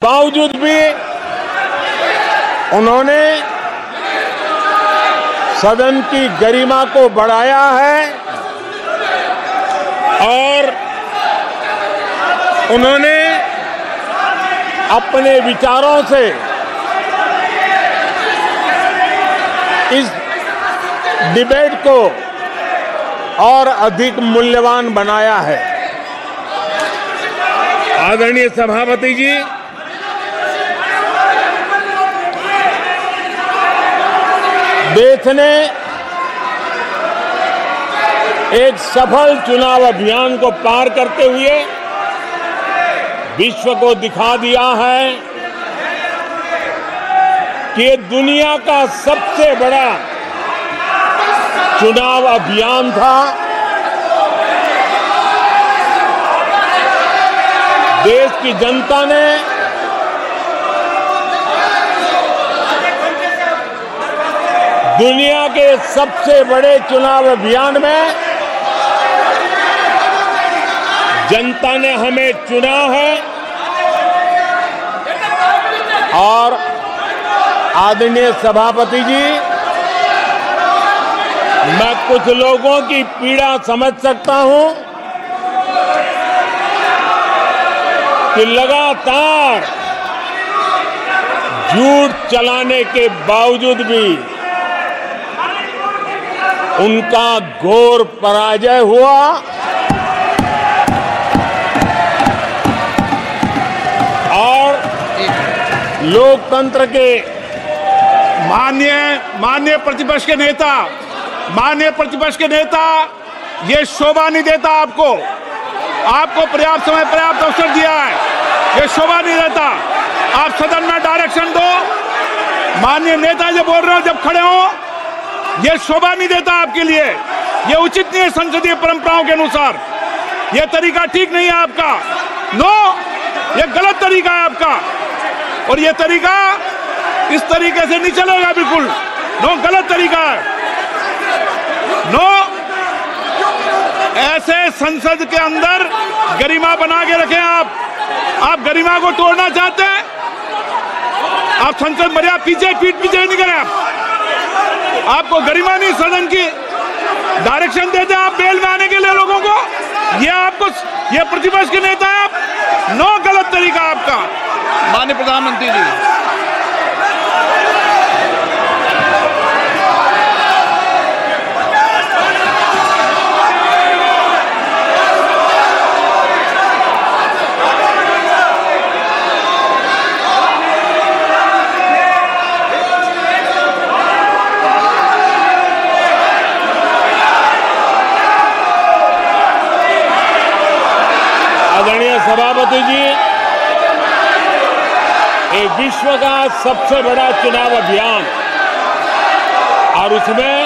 बावजूद भी उन्होंने सदन की गरिमा को बढ़ाया है और उन्होंने अपने विचारों से इस डिबेट को और अधिक मूल्यवान बनाया है। आदरणीय सभापति जी, देश ने एक सफल चुनाव अभियान को पार करते हुए विश्व को दिखा दिया है कि ये दुनिया का सबसे बड़ा चुनाव अभियान था। देश की जनता ने दुनिया के सबसे बड़े चुनाव अभियान में जनता ने हमें चुना है और आदरणीय सभापति जी, मैं कुछ लोगों की पीड़ा समझ सकता हूं कि लगातार झूठ चलाने के बावजूद भी उनका घोर पराजय हुआ और लोकतंत्र के माननीय प्रतिपक्ष के नेता ये शोभा नहीं देता। आपको पर्याप्त समय पर्याप्त अवसर दिया है, ये शोभा नहीं देता। आप सदन में डायरेक्शन दो। माननीय नेता जो बोल रहे हो जब खड़े हो, ये शोभा नहीं देता आपके लिए, ये उचित नहीं है संसदीय परंपराओं के अनुसार। ये तरीका ठीक नहीं है आपका। नो, ये गलत तरीका है आपका और ये तरीका इस तरीके से नहीं चलेगा बिल्कुल। नो, गलत तरीका है। नो, ऐसे संसद के अंदर गरिमा बना के रखें आप गरिमा को तोड़ना चाहते हैं। आप संसद मर्यादा पीठ पीछे नहीं करें। आपको गरिमा नहीं, सदन की डायरेक्शन देते हैं आप बेल में आने के लिए लोगों को। ये प्रतिपक्ष के नेता है आप। नो, गलत तरीका आपका। माननीय प्रधानमंत्री जी, आदरणीय सभापति जी, ये विश्व का सबसे बड़ा चुनाव अभियान और उसमें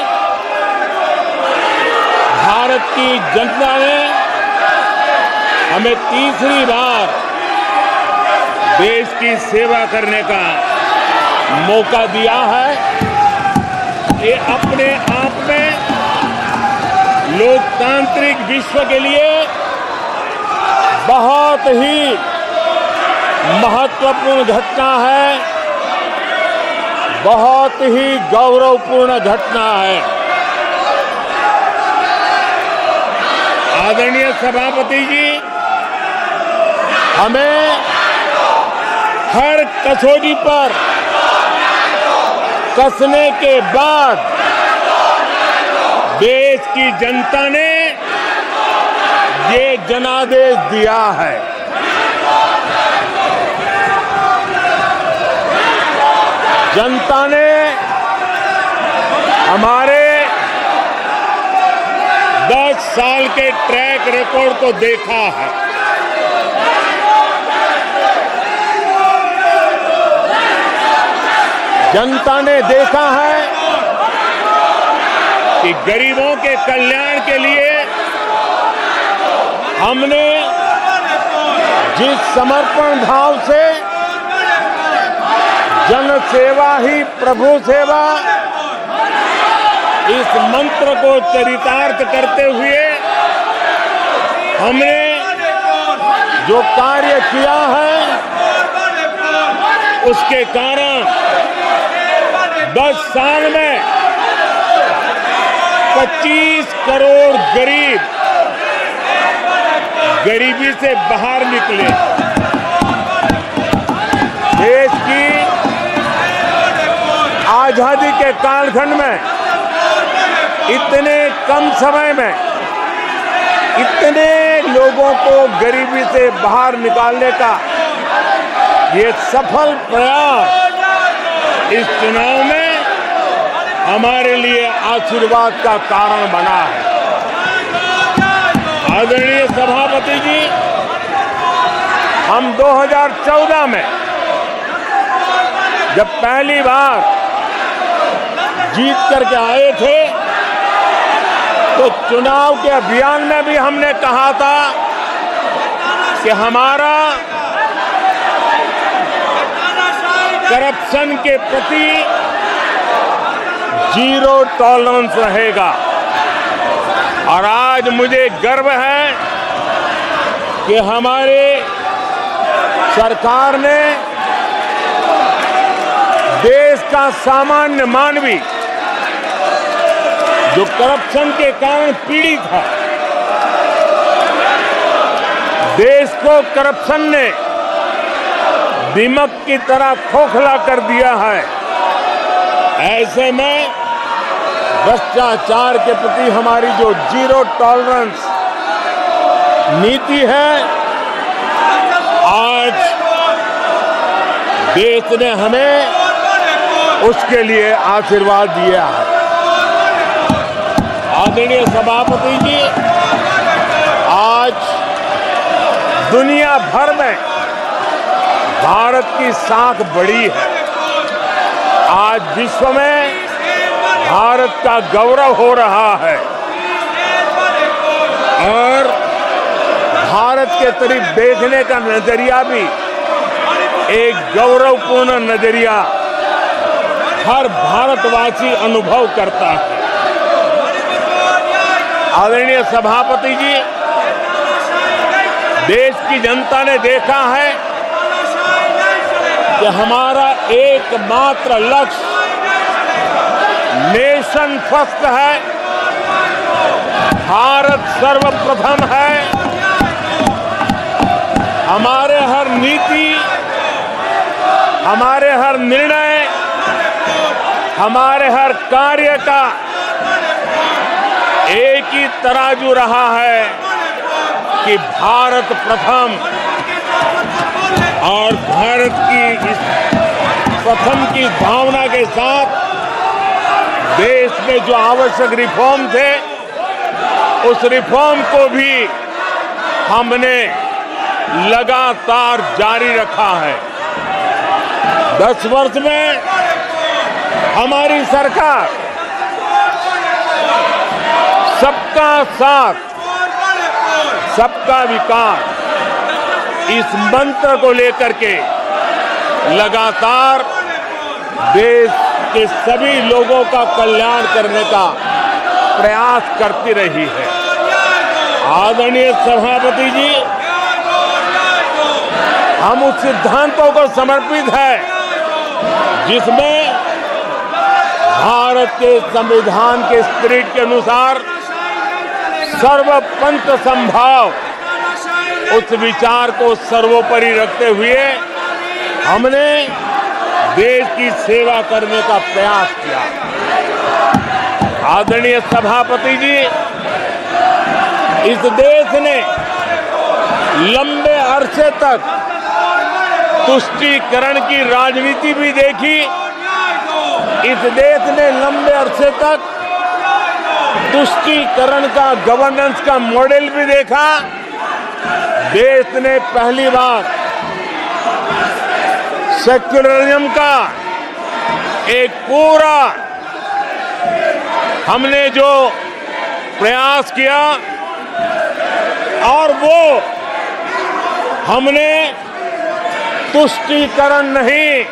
भारत की जनता ने हमें तीसरी बार देश की सेवा करने का मौका दिया है। ये अपने आप में लोकतांत्रिक विश्व के लिए बहुत ही महत्वपूर्ण घटना है, बहुत ही गौरवपूर्ण घटना है। आदरणीय सभापति जी, हमें हर कसौटी पर कसने के बाद देश की जनता ने ये जनादेश दिया है। जनता ने हमारे 10 साल के ट्रैक रिकॉर्ड को देखा है। जनता ने देखा है कि गरीबों के कल्याण के लिए हमने जिस समर्पण भाव से जन सेवा ही प्रभु सेवा इस मंत्र को चरितार्थ करते हुए हमने जो कार्य किया है उसके कारण 10 साल में 25 करोड़ गरीब गरीबी से बाहर निकले। देश की आजादी के कालखंड में इतने कम समय में इतने लोगों को गरीबी से बाहर निकालने का ये सफल प्रयास इस चुनाव में हमारे लिए आशीर्वाद का कारण बना है। आदरणीय सभापति जी, हम 2014 में जब पहली बार जीत करके आए थे तो चुनाव के अभियान में भी हमने कहा था कि हमारा करप्शन के प्रति 0 टॉलरेंस रहेगा। और आज मुझे गर्व है कि हमारे सरकार ने देश का सामान्य मानवी जो करप्शन के कारण पीड़ित है, देश को करप्शन ने दीमक की तरह खोखला कर दिया है। ऐसे में भ्रष्टाचार के प्रति हमारी जो 0 टॉलरेंस नीति है, आज देश ने हमें उसके लिए आशीर्वाद दिया है। आदरणीय सभापति जी, आज दुनिया भर में भारत की साख बढ़ी है। आज विश्व में भारत का गौरव हो रहा है और भारत के तरफ देखने का नजरिया भी एक गौरवपूर्ण नजरिया हर भारतवासी अनुभव करता है। आदरणीय सभापति जी, देश की जनता ने देखा है कि हमारा एकमात्र लक्ष्य नेशन फर्स्ट है, भारत सर्वप्रथम है। हमारे हर नीति, हमारे हर निर्णय, हमारे हर कार्य का एक ही तराजू रहा है कि भारत प्रथम, और भारत की इस प्रथम की भावना के साथ देश में जो आवश्यक रिफॉर्म थे, उस रिफॉर्म को भी हमने लगातार जारी रखा है। 10 वर्ष में हमारी सरकार सबका साथ, सबका विकास, इस मंत्र को लेकर के लगातार देश के सभी लोगों का कल्याण करने का प्रयास करती रही है। आदरणीय सभापति जी, हम उस सिद्धांतों को समर्पित है जिसमें भारत के संविधान के स्पिरिट के अनुसार सर्वपंथ संभाव, उस विचार को सर्वोपरि रखते हुए हमने देश की सेवा करने का प्रयास किया। आदरणीय सभापति जी, इस देश ने लंबे अरसे तक तुष्टीकरण की राजनीति भी देखी। इस देश ने लंबे अरसे तक तुष्टीकरण का गवर्नेंस का मॉडल भी देखा। देश ने पहली बार सेक्युलरिज्म का एक पूरा हमने जो प्रयास किया, और वो हमने तुष्टीकरण नहीं,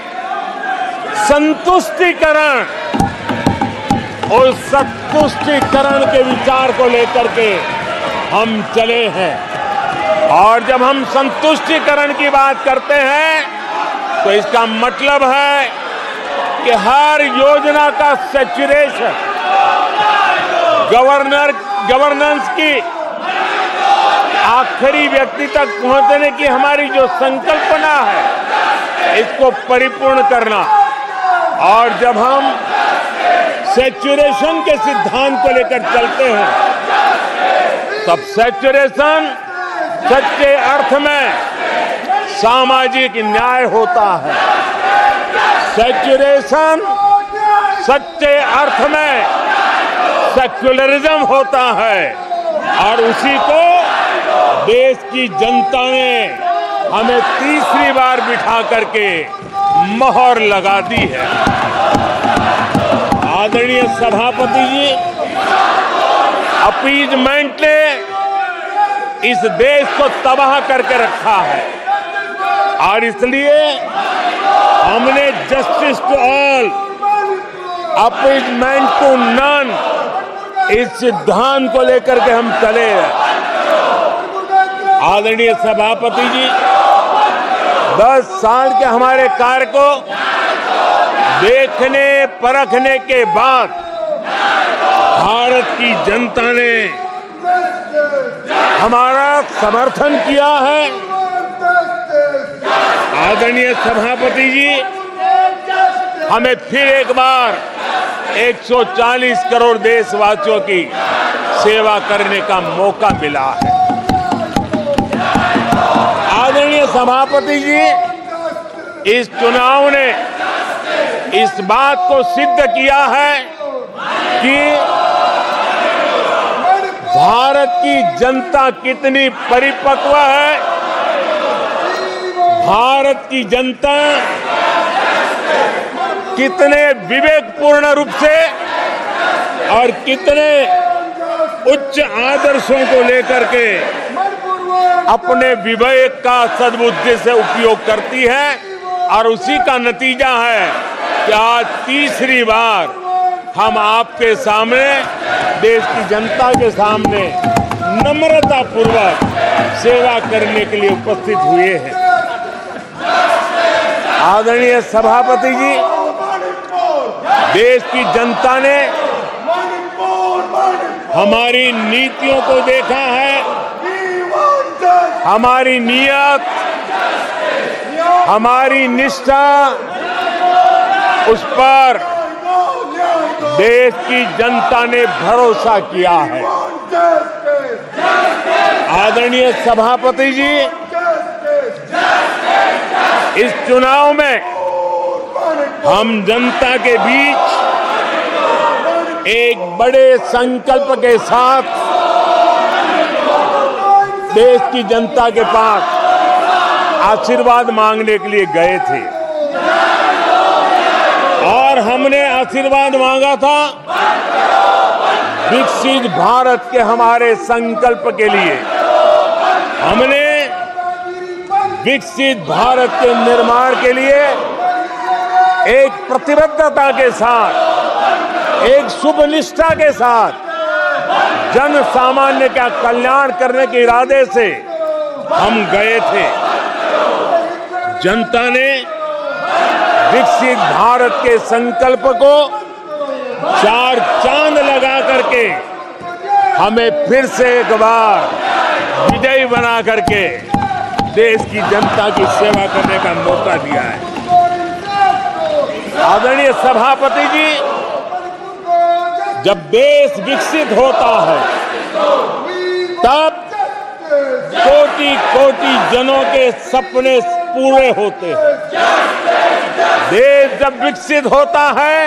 संतुष्टीकरण और संतुष्टीकरण के विचार को लेकर के हम चले हैं। और जब हम संतुष्टीकरण की बात करते हैं तो इसका मतलब है कि हर योजना का सैचुरेशन गवर्नेंस की आखिरी व्यक्ति तक पहुंचने की हमारी जो संकल्पना है, इसको परिपूर्ण करना। और जब हम सैचुरेशन के सिद्धांत को लेकर चलते हैं, तब सैचुरेशन सच्चे अर्थ में सामाजिक न्याय होता है। सैचुरेशन सच्चे अर्थ में सेक्युलरिज्म होता है। और उसी को देश की जनता ने हमें तीसरी बार बिठा करके मोहर लगा दी है। आदरणीय सभापति जी, अपीजमेंट ने इस देश को तबाह करके रखा है और इसलिए हमने justice to all, appeasement to none, इस सिद्धांत को लेकर के हम चले हैं। आदरणीय सभापति जी, 10 साल के हमारे कार्य को देखने परखने के बाद भारत की जनता ने हमारा समर्थन किया है। आदरणीय सभापति जी, हमें फिर एक बार 140 करोड़ देशवासियों की सेवा करने का मौका मिला है। आदरणीय सभापति जी, इस चुनाव ने इस बात को सिद्ध किया है कि भारत की जनता कितनी परिपक्व है। भारत की जनता कितने विवेकपूर्ण रूप से और कितने उच्च आदर्शों को लेकर के अपने विवेक का सद्बुद्धि से उपयोग करती है। और उसी का नतीजा है कि आज तीसरी बार हम आपके सामने, देश की जनता के सामने नम्रता पूर्वक सेवा करने के लिए उपस्थित हुए हैं। आदरणीय सभापति जी, देश की जनता ने हमारी नीतियों को देखा है, हमारी नीयत, हमारी निष्ठा, उस पर देश की जनता ने भरोसा किया है। आदरणीय सभापति जी, इस चुनाव में हम जनता के बीच एक बड़े संकल्प के साथ देश की जनता के पास आशीर्वाद मांगने के लिए गए थे। और हमने आशीर्वाद मांगा था विकसित भारत के हमारे संकल्प के लिए। हमने विकसित भारत के निर्माण के लिए एक प्रतिबद्धता के साथ, एक शुभ निष्ठा के साथ जन सामान्य का कल्याण करने के इरादे से हम गए थे। जनता ने विकसित भारत के संकल्प को 4 चांद लगा करके हमें फिर से एक बार विजयी बना करके देश की जनता की सेवा करने का मौका दिया है। आदरणीय सभापति जी, जब देश विकसित होता है तब कोटि कोटि जनों के सपने पूरे होते हैं। देश जब विकसित होता है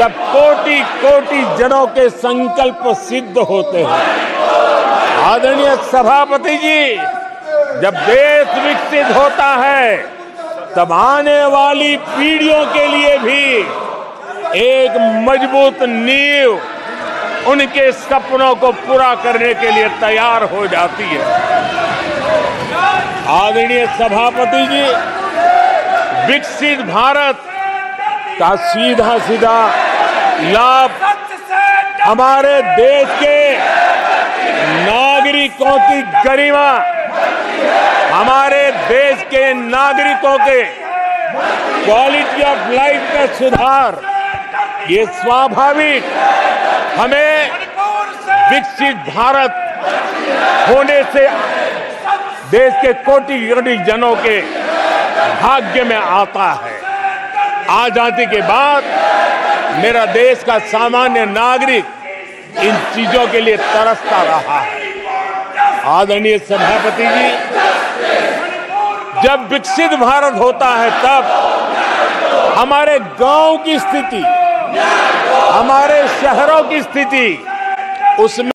तब कोटि कोटि जनों के संकल्प सिद्ध होते हैं। आदरणीय सभापति जी, जब देश विकसित होता है तब आने वाली पीढ़ियों के लिए भी एक मजबूत नींव उनके सपनों को पूरा करने के लिए तैयार हो जाती है। आदरणीय सभापति जी, विकसित भारत का सीधा सीधा लाभ हमारे देश के नागरिकों की गरिमा, हमारे देश के नागरिकों के क्वालिटी ऑफ लाइफ में सुधार, ये स्वाभाविक हमें विकसित भारत होने से देश के कोटि जनों के भाग्य में आता है। आजादी के बाद मेरा देश का सामान्य नागरिक इन चीजों के लिए तरसता रहा है। आदरणीय सभापति जी, जब विकसित भारत होता है तब हमारे गांव की स्थिति, हमारे शहरों की स्थिति उसमें